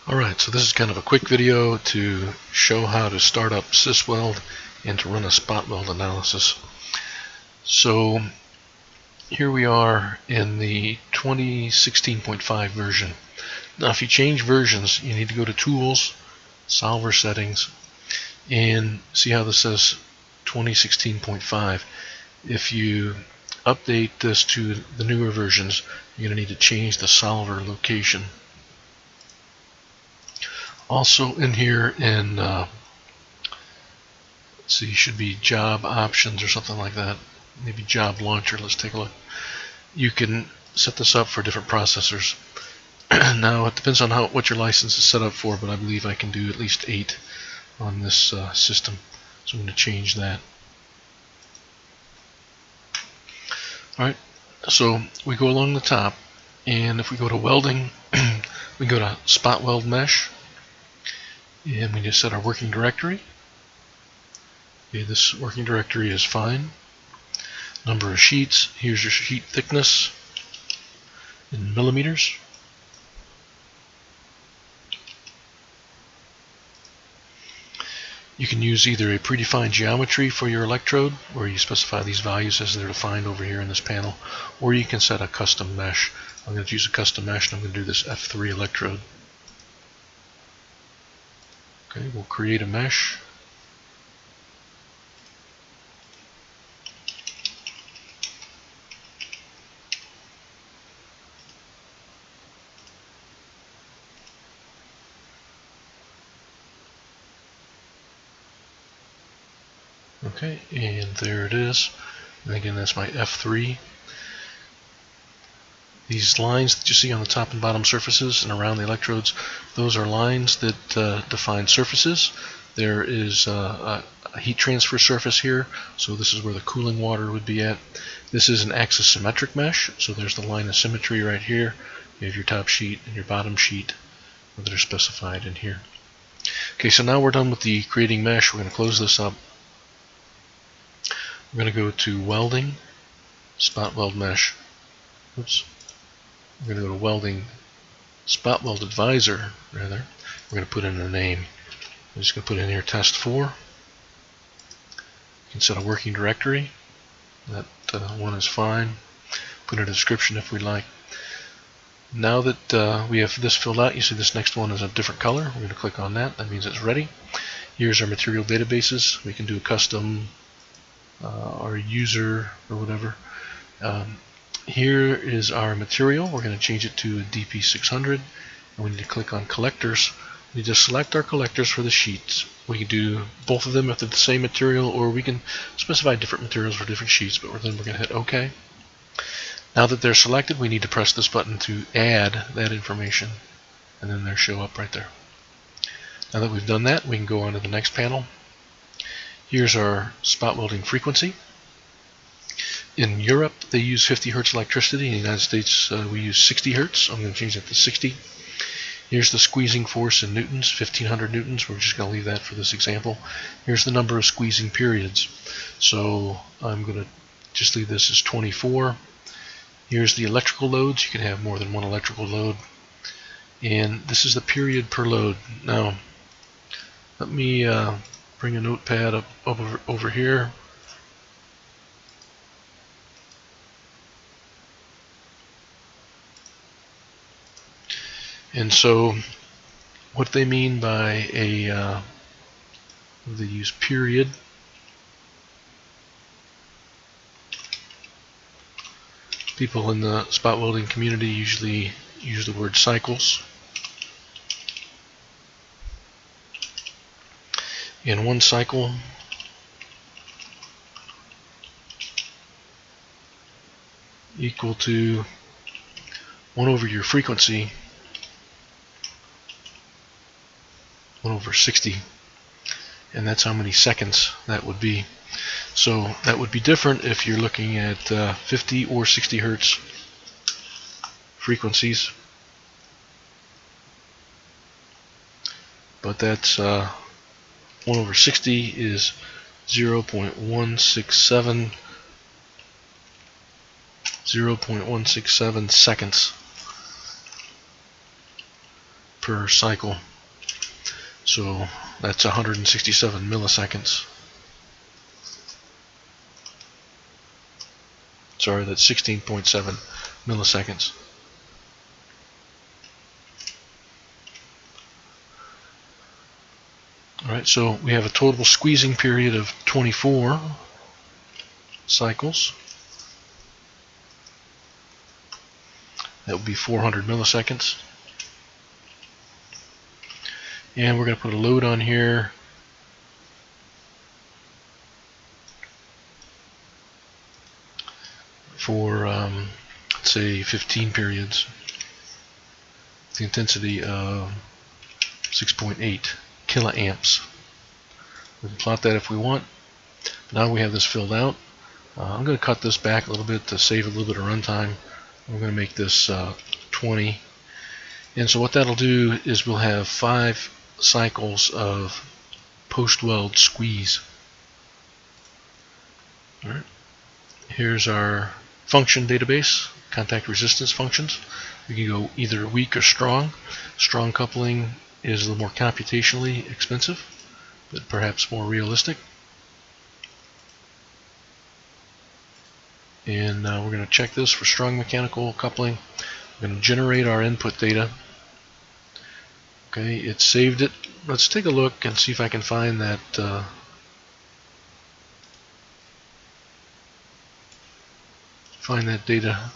Alright, so this is kind of a quick video to show how to start up Sysweld and to run a spot weld analysis. So here we are in the 2016.5 version. Now if you change versions, you need to go to Tools, Solver Settings, and see how this says 2016.5. If you update this to the newer versions, you're going to need to change the solver location. Also in here in let's see, should be job options or something like that, maybe job launcher. Let's take a look. You can set this up for different processors. Now it depends on what your license is set up for, but I believe I can do at least 8 on this system, so I'm going to change that. Alright, so we go along the top, and if we go to welding, we go to spot weld mesh, and we just set our working directory. Okay, this working directory is fine. Number of sheets, here's your sheet thickness in millimeters. You can use either a predefined geometry for your electrode, where you specify these values as they're defined over here in this panel, or you can set a custom mesh. I'm going to use a custom mesh, and I'm going to do this F3 electrode. Okay, we'll create a mesh. Okay, and there it is. And again, that's my F3. These lines that you see on the top and bottom surfaces and around the electrodes, those are lines that define surfaces. There is a heat transfer surface here, so this is where the cooling water would be at. This is an axis symmetric mesh, so there's the line of symmetry right here. You have your top sheet and your bottom sheet that are specified in here. Okay, so now we're done with the creating mesh. We're going to close this up. We're going to go to welding, spot weld mesh. Oops. We're going to go to welding, spot weld advisor, rather. We're going to put in a name. I'm just going to put in here test 4. You can set a working directory. That one is fine. Put in a description if we'd like. Now that we have this filled out, you see this next one is a different color. We're going to click on that. That means it's ready. Here's our material databases. We can do a custom our user or whatever. Here is our material. We're going to change it to a DP600, and we need to click on collectors. We need to select our collectors for the sheets. We can do both of them if they're the same material, or we can specify different materials for different sheets, but then we're going to hit OK. Now that they're selected, we need to press this button to add that information, and then they'll show up right there. Now that we've done that, we can go on to the next panel. Here's our spot welding frequency. In Europe, they use 50 Hertz electricity. In the United States, we use 60 Hertz. I'm going to change that to 60. Here's the squeezing force in newtons, 1500 newtons. We're just going to leave that for this example. Here's the number of squeezing periods. So I'm going to just leave this as 24. Here's the electrical loads. You can have more than one electrical load. And this is the period per load. Now, let me bring a notepad up over here. And so what they mean by they use period. People in the spot welding community usually use the word cycles. In one cycle, equal to 1 over your frequency, 1 over 60, and that's how many seconds that would be. So that would be different if you're looking at 50 or 60 Hertz frequencies, but that's 1 over 60 is 0.167 seconds per cycle. So that's 167 milliseconds. Sorry, that's 16.7 milliseconds. Alright, so we have a total squeezing period of 24 cycles. That would be 400 milliseconds. And we're going to put a load on here for, let's say, 15 periods. The intensity of 6.8 kiloamps. We can plot that if we want. Now we have this filled out. I'm going to cut this back a little bit to save a little bit of runtime. I'm going to make this 20. And so what that'll do is we'll have 5 cycles of post-weld squeeze. Alright. Here's our function database, contact resistance functions. We can go either weak or strong. Strong coupling is a little more computationally expensive, but perhaps more realistic. And we're going to check this for strong mechanical coupling. We're going to generate our input data. Okay, it saved it. Let's take a look and see if I can find that data.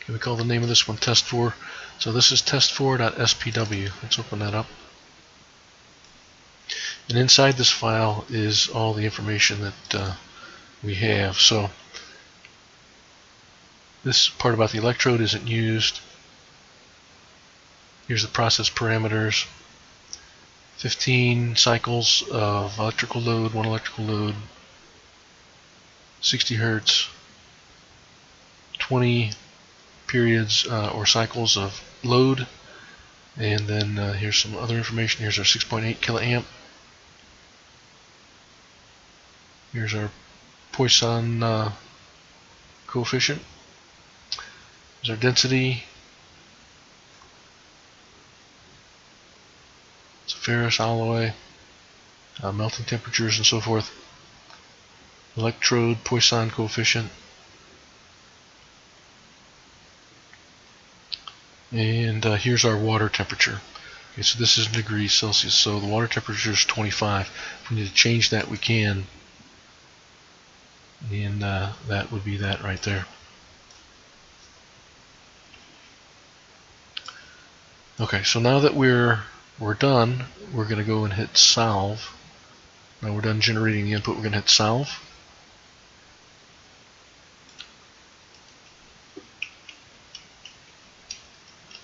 Okay, we call the name of this one test4. So this is test4.spw. Let's open that up. And inside this file is all the information that we have. So this part about the electrode isn't used. Here's the process parameters. 15 cycles of electrical load, 1 electrical load, 60 hertz, 20 periods or cycles of load, and then here's some other information. Here's our 6.8 kiloamp. Here's our Poisson coefficient. Here's our density. It's a ferrous alloy, melting temperatures and so forth. Electrode Poisson coefficient. And here's our water temperature. Okay, so this is in degrees Celsius, so the water temperature is 25. If we need to change that, we can. And that would be that right there. Okay, so now that we're done, we're going to go and hit solve. Now we're done generating the input, we're going to hit solve.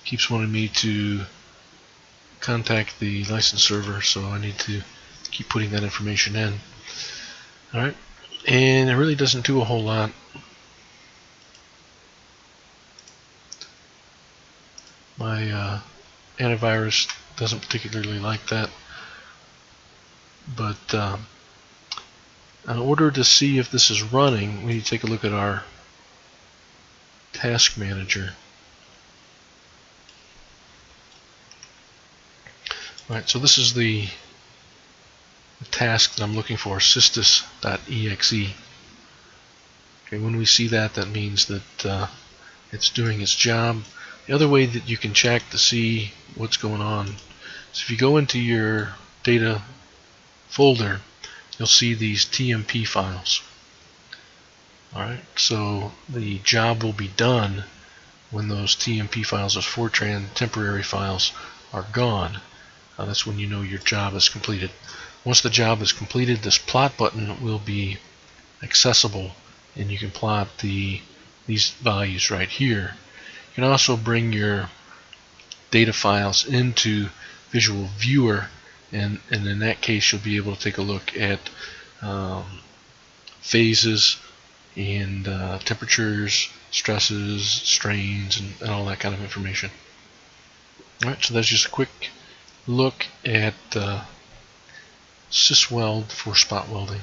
Keeps wanting me to contact the license server, so I need to keep putting that information in. Alright, and it really doesn't do a whole lot. My antivirus doesn't particularly like that, but in order to see if this is running, we need to take a look at our task manager. Alright, so this is the task that I'm looking for, systis.exe. Okay, when we see that, that means that it's doing its job. The other way that you can check to see what's going on is if you go into your data folder, you'll see these TMP files. Alright, so the job will be done when those TMP files, those Fortran temporary files, are gone. That's when you know your job is completed. Once the job is completed, this plot button will be accessible, and you can plot these values right here. You can also bring your data files into Visual Viewer, and in that case you'll be able to take a look at phases and temperatures, stresses, strains, and all that kind of information. Alright, so that's just a quick look at Sysweld for spot welding.